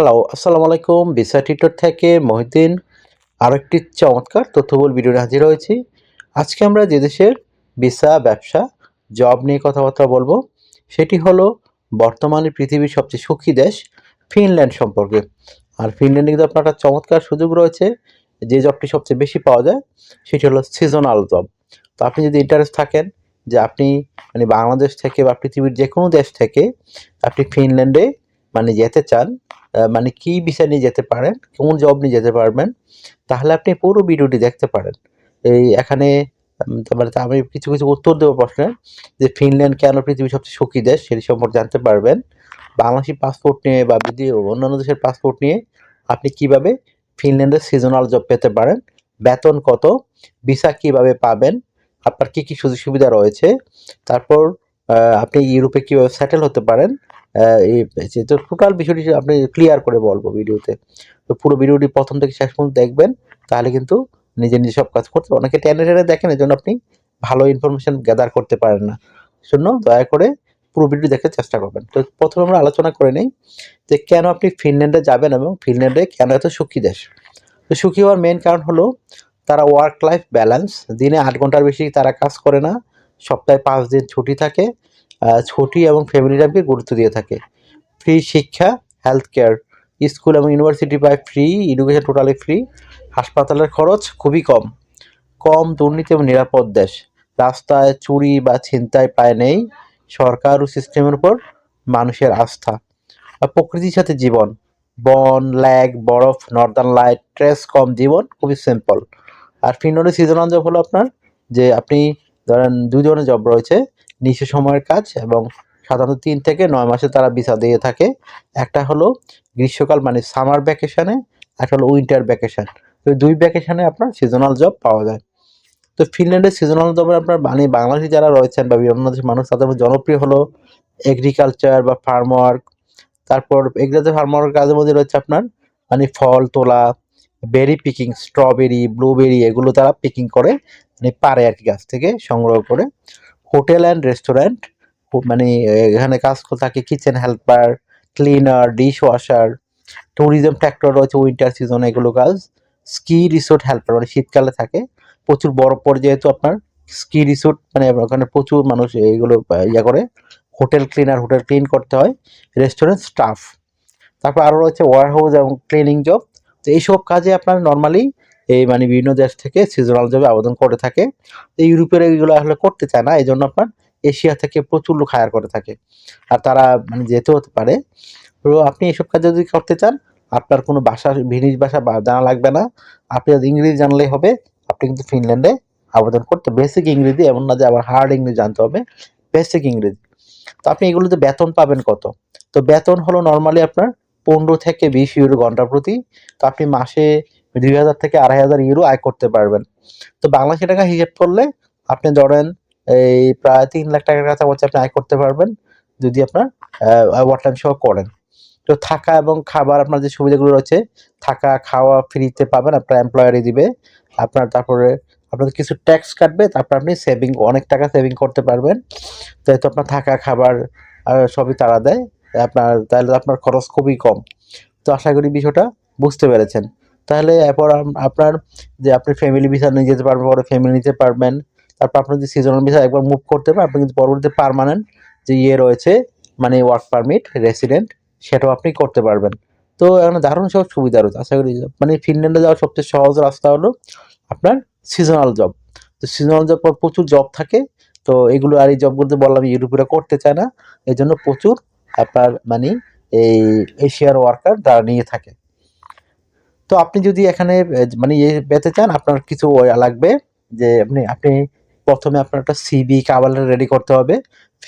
Hello, আসসালামু আলাইকুম। Visa tutor থেকে মহিউদ্দিন আরও একটি চমৎকার তথ্যবহুল ভিডিও নিয়ে হাজির হয়েছি। আজকে আমরা যে দেশের ভিসা, ব্যবসা, জব নিয়ে কথাবার্তা বলবো, সেটি হলো বর্তমানে পৃথিবীর সবচেয়ে সুখী দেশ ফিনল্যান্ড সম্পর্কে। আর ফিনল্যান্ডে কিন্তু আপনার একটা চমৎকার সুযোগ রয়েছে, যে জবটি সবচেয়ে বেশি পাওয়া যায় সেটি হলো সিজনাল জব। তো আপনি যদি ইন্টারেস্ট থাকেন যে আপনি বাংলাদেশ থেকে বা পৃথিবীর যে কোনো দেশ থেকে আপনি ফিনল্যান্ডে যেতে চান, কি ভিসা নিয়ে যেতে পারেন, কোন জব নিয়ে যেতে পারবেন, তাহলে আপনি পুরো ভিডিওটি দেখতে পারেন। এই এখানে আমি কিছু কিছু উত্তর দেবো প্রশ্নের, যে ফিনল্যান্ড কেন পৃথিবীর সবচেয়ে সুখী দেশ সেটি সম্পর্কে জানতে পারবেন। বাংলাদেশি পাসপোর্ট নিয়ে বা অন্যান্য দেশের পাসপোর্ট নিয়ে আপনি কিভাবে ফিনল্যান্ডের সিজনাল জব পেতে পারেন, বেতন কত, ভিসা কিভাবে পাবেন, আপনার কি কি সুযোগ সুবিধা রয়েছে, তারপর আপনি ইউরোপে কিভাবে সেটেল হতে পারেন। তো টোটাল বিষয়টি আপনি ক্লিয়ার করে বলবো ভিডিওতে। তো পুরো ভিডিওটি প্রথম থেকে শেষ পর্যন্ত দেখবেন, তাহলে কিন্তু নিজে নিজে সব কাজ করতে, অনেকে টেনে টেনে দেখেন, এজন্য আপনি ভালো ইনফরমেশন গ্যাদার করতে পারেন না। জন্য দয়া করে পুরো ভিডিও দেখার চেষ্টা করবেন। তো প্রথমে আমরা আলোচনা করে নেই যে কেন আপনি ফিনল্যান্ডে যাবেন এবং ফিনল্যান্ডে কেন এত সুখী দেশ। তো সুখী হওয়ার মেন কারণ হলো তারা ওয়ার্ক লাইফ ব্যালেন্স, দিনে 8 ঘন্টার বেশি তারা কাজ করে না, সপ্তাহে 5 দিন ছুটি থাকে, ছুটি এবং ফ্যামিলি লাইফকে গুরুত্ব দিয়ে থাকে। ফ্রি শিক্ষা, হেলথ কেয়ার, স্কুল এবং ইউনিভার্সিটি পায় ফ্রি, এডুকেশন টোটালি ফ্রি, হাসপাতালের খরচ খুবই কম, কম দুর্নীতি এবং নিরাপদ দেশ, রাস্তায় চুরি বা ছিনতাই প্রায় নেই, সরকার ও সিস্টেমের উপর মানুষের আস্থা, আর প্রকৃতির সাথে জীবন, বন, লেক, বরফ, নর্দার্ন লাইট, স্ট্রেস কম, জীবন খুবই সিম্পল। আর ফিনল্যান্ডের সিজনাল জব হলো আপনার, যে আপনি ধরেন 2 ধরনের জব রয়েছে, নির্দিষ্ট সময়ের কাজ এবং সাধারণত 3 থেকে 9 মাসে তারা ভিসা দিয়ে থাকে। একটা হলো গ্রীষ্মকাল সামার ভ্যাকেশনে, একটা হলো উইন্টার ভ্যাকেশন। তো 2 ভ্যাকেশনে আপনার সিজনাল জব পাওয়া যায়। তো ফিনল্যান্ডের সিজনাল জবে আপনার বাংলাদেশি যারা রয়েছেন বা বিভিন্ন দেশের মানুষ, তাদের মধ্যে জনপ্রিয় হলো এগ্রিকালচার বা ফার্ম ওয়ার্ক। তারপর এগ্রিকালচার ফার্ম ওয়ার্কের কাজের মধ্যে রয়েছে আপনার ফল তোলা, বেরি পিকিং, স্ট্রবেরি, ব্লুবেরি এগুলো তারা পিকিং করে, পারে আর কি গাছ থেকে সংগ্রহ করে। হোটেল অ্যান্ড রেস্টুরেন্ট, মানে এখানে কাজ থাকে kitchen helper, cleaner, dish washer. Tourism factor রয়েছে উইন্টার সিজনে এগুলো কাজ। স্কি রিসোর্ট হেল্পার, শীতকালে থাকে, প্রচুর বরফ পড়ে যেহেতু আপনার স্কি রিসোর্ট, ওখানে প্রচুর মানুষ এইগুলো করে। হোটেল ক্লিনার, হোটেল ক্লিন করতে হয়। Restaurant staff. তারপর আরও রয়েছে ওয়ারহাউস এবং ক্লিনিং জব। তো এইসব কাজে আপনার নর্মালি এই বিভিন্ন দেশ থেকে সিজনাল জবে আবেদন করে থাকে। তো ইউরোপের এইগুলো আসলে করতে চায় না, এই জন্য আপনার এশিয়া থেকে প্রচুর লোক হায়ার করে থাকে, আর তারা যেতে হতে পারে। তো আপনি এসব কাজ যদি করতে চান, আপনার কোনো ভিনিশ ভাষা জানা লাগবে না, আপনি যদি ইংরেজি জানলেই হবে। আপনি কিন্তু ফিনল্যান্ডে আবেদন করতে, বেসিক ইংরেজি, এমন না যে আবার হার্ড ইংরেজি জানতে হবে, বেসিক ইংরেজি। তো আপনি এগুলোতে বেতন পাবেন কত? তো বেতন হলো নর্মালি আপনার 15 থেকে 20 ইউরো ঘন্টা প্রতি। তো আপনি মাসে 2000 থেকে 2500 ইউরো আয় করতে পারবেন। তো বাংলাদেশি টাকা হিসেব করলে আপনি ধরেন এই প্রায় 3 লাখ টাকার কাছাকাছি আপনি আয় করতে পারবেন, যদি আপনার ওভারটাইম সহ করেন। তো থাকা এবং খাবার আপনার যে সুবিধাগুলো রয়েছে, থাকা খাওয়া ফ্রিতে পাবেন, আপনার এমপ্লয়ারই দিবে। তারপরে আপনাদের কিছু ট্যাক্স কাটবে, তারপর আপনি অনেক টাকা সেভিং করতে পারবেন। যেহেতু আপনার থাকা খাবার সবই তারা দেয়, তাহলে আপনার খরচ খুবই কম। তো আশা করি বিষয়টা বুঝতে পেরেছেন। তাহলে এরপর আপনার যে আপনি ফ্যামিলি ভিসা নিয়ে যেতে পারবেন, পরে ফ্যামিলি নিতে পারবেন। তারপর আপনার যে সিজনাল ভিসা একবার মুভ করতে পারেন, আপনি কিন্তু পরবর্তীতে পার্মানেন্ট যে রয়েছে, ওয়ার্ক পারমিট, রেসিডেন্ট, সেটাও আপনি করতে পারবেন। তো এখানে দারুণ সব সুবিধা রয়েছে। আশা করি ফিনল্যান্ডে যাওয়ার সবচেয়ে সহজ রাস্তা হলো আপনার সিজনাল জব। তো সিজনাল জব প্রচুর জব থাকে। তো এগুলো, আর এই জবগুলোতে বললাম ইউরোপীয়রা করতে চায় না, এই জন্য প্রচুর আপনার এই এশিয়ার ওয়ার্কার তারা নিয়ে থাকে। তো আপনি যদি এখানে পেতে চান, আপনার কিছু লাগবে, যে আপনি প্রথমে আপনার একটা সিভি কাভার রেডি করতে হবে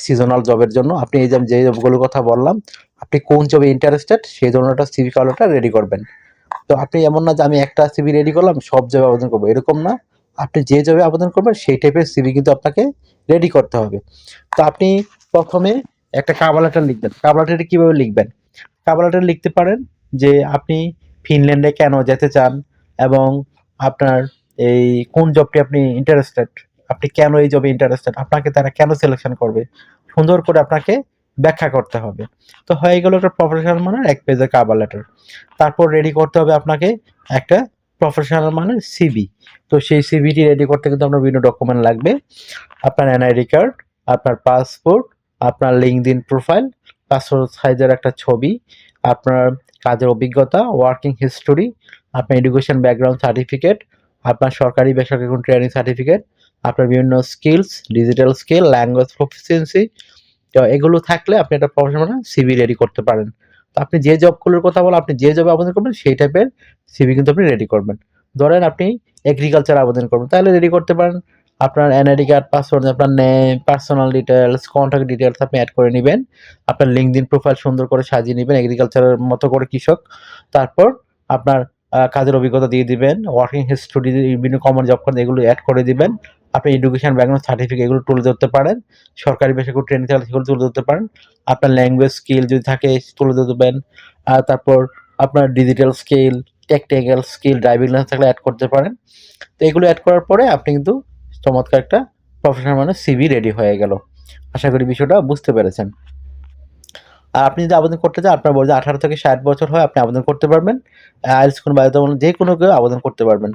সিজনাল জবের জন্য। আপনি এই যে জবগুলোর কথা বললাম, আপনি কোন জবে ইন্টারেস্টেড সেই ধরনের একটা সিভি কাভারটা রেডি করবেন। তো আপনি এমন না যে আমি একটা সিভি রেডি করলাম সব জবে আবেদন করবো, এরকম না। আপনি যে জবে আবেদন করবেন সেই টাইপের সিভি কিন্তু আপনাকে রেডি করতে হবে। তো আপনি প্রথমে একটা কাভার লেটার লিখবেন। কাভার লেটারটা কিভাবে লিখবেন? কাভার লেটার লিখতে পারেন যে আপনি ফিনল্যান্ডে কেন যেতে চান, এবং আপনার এই কোন জবটি আপনি ইন্টারেস্টেড, আপনি কেন এই জবে ইন্টারেস্টেড, আপনাকে তারা কেন সিলেকশন করবে, সুন্দর করে আপনাকে ব্যাখ্যা করতে হবে। তো হয়ে গেল একটা প্রফেশনাল মানের 1 পেজের কভার লেটার। তারপর রেডি করতে হবে আপনাকে একটা প্রফেশনাল মানের সিভি। তো সেই সিভিটি রেডি করতে কিন্তু আপনার বিভিন্ন ডকুমেন্ট লাগবে। আপনার এনআইডি কার্ড, আপনার পাসপোর্ট, আপনার লিঙ্কডইন প্রোফাইল, পাসপোর্ট সাইজের একটা ছবি, আপনার কাজের অভিজ্ঞতা, ওয়ার্কিং হিস্টোরি, আপনার এডুকেশন ব্যাকগ্রাউন্ড সার্টিফিকেট, আপনার সরকারি বেসরকারি কোনো ট্রেনিং সার্টিফিকেট, আপনার বিভিন্ন skills, digital skill, language proficiency. তো এগুলো থাকলে আপনি একটা প্রফেশনাল সিভি রেডি করতে পারেন। তো আপনি যে জবগুলোর কথা বলেন, আপনি যে জবে আবেদন করবেন সেই টাইপের সিভি কিন্তু আপনি রেডি করবেন। ধরেন আপনি এগ্রিকালচার আবেদন করবেন, তাহলে রেডি করতে পারেন আপনার এনআইডি কার্ড, পাসওয়ার্ড, আপনার name, personal details, contact details আপনি অ্যাড করে নেবেন। আপনার লিঙ্কডইন প্রোফাইল সুন্দর করে সাজিয়ে নেবেন এগ্রিকালচারের মতো করে কৃষক। তারপর আপনার কাজের অভিজ্ঞতা দিয়ে দিবেন, ওয়ার্কিং হিস্টোরি, বিভিন্ন কমন জব করেন এগুলো অ্যাড করে দিবেন। আপনি এডুকেশন ব্যাকগ্রাউন্ড সার্টিফিকেট এগুলো তুলে ধরতে পারেন। সরকারি বেসরকারি ট্রেনিং চালাতে সেগুলো তুলে ধরতে পারেন। আপনার ল্যাঙ্গুয়েজ স্কিল যদি থাকে তুলে ধরবেন। তারপর আপনার digital skill, technical skill, driving licence থাকলে অ্যাড করতে পারেন। তো এগুলো অ্যাড করার পরে আপনি কিন্তু চমৎকার একটা প্রফেশনাল মানের সিভি রেডি হয়ে গেল। আশা করি বিষয়টা বুঝতে পেরেছেন। আর আপনি যদি আবেদন করতে চান, আপনার বয়স 18 থেকে 60 বছর হয়, আপনি আবেদন করতে পারবেন। আইএলটিএস কোনো বাধ্যতামূলক যে কোনো কেউ আবেদন করতে পারবেন।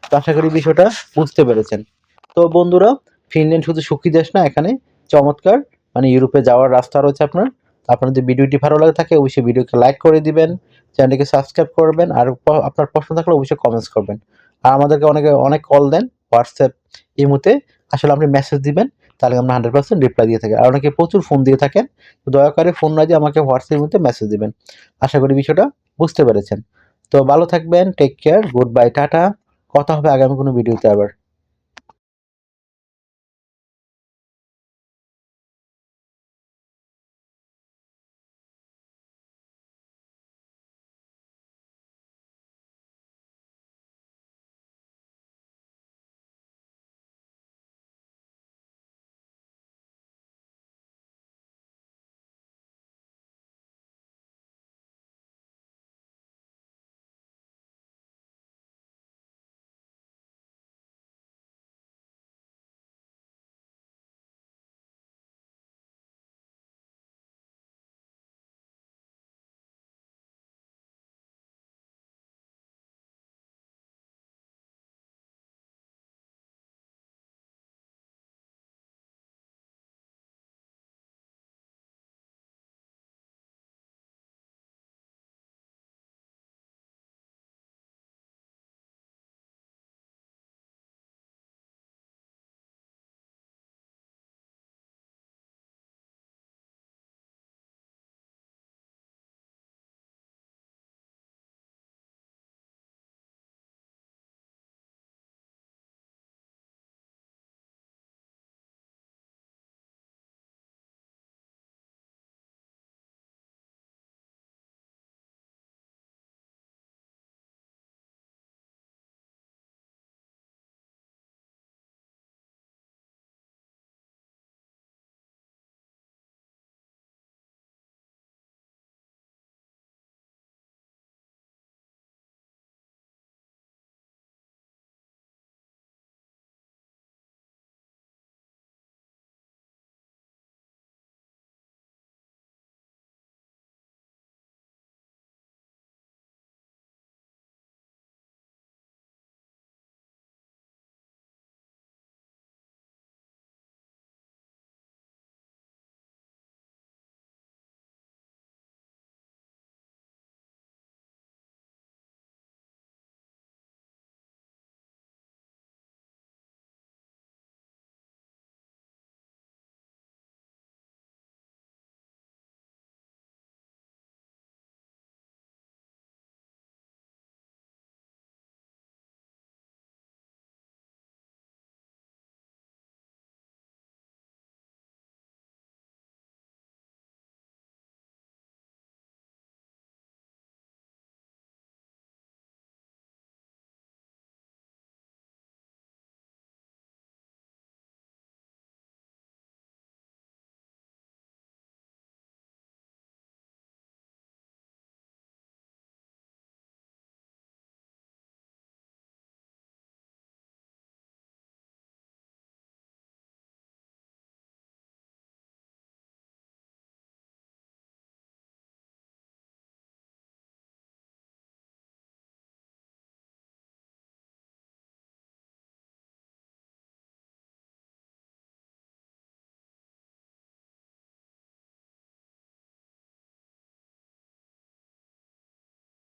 তো আশা করি বিষয়টা বুঝতে পেরেছেন। তো বন্ধুরা, ফিনল্যান্ড শুধু সুখী দেশ না, এখানে চমৎকার মানে ইউরোপে যাওয়ার রাস্তা রয়েছে আপনার। আপনার যদি ভিডিওটি ভালো লাগে থাকে অবশ্যই ভিডিওকে লাইক করে দিবেন, চ্যানেলটিকে সাবস্ক্রাইব করবেন, আর আপনার প্রশ্ন থাকলে অবশ্যই কমেন্টস করবেন। আর আমাদেরকে অনেক কল দেন হোয়াটসঅ্যাপ, ইমোতে। আসলে আপনি মেসেজ দিবেন, তাহলে আমরা 100% রিপ্লাই দিয়ে থাকি। আর অনেকে প্রচুর ফোন দিয়ে থাকেন, তো দয়া করে ফোন না দিয়ে আমাকে হোয়াটসঅ্যাপের মধ্যে মেসেজ দিবেন। আশা করি বিষয়টা বুঝতে পেরেছেন। তো ভালো থাকবেন, take care, good bye, tata. কথা হবে আগামী কোনো ভিডিওতে আবার।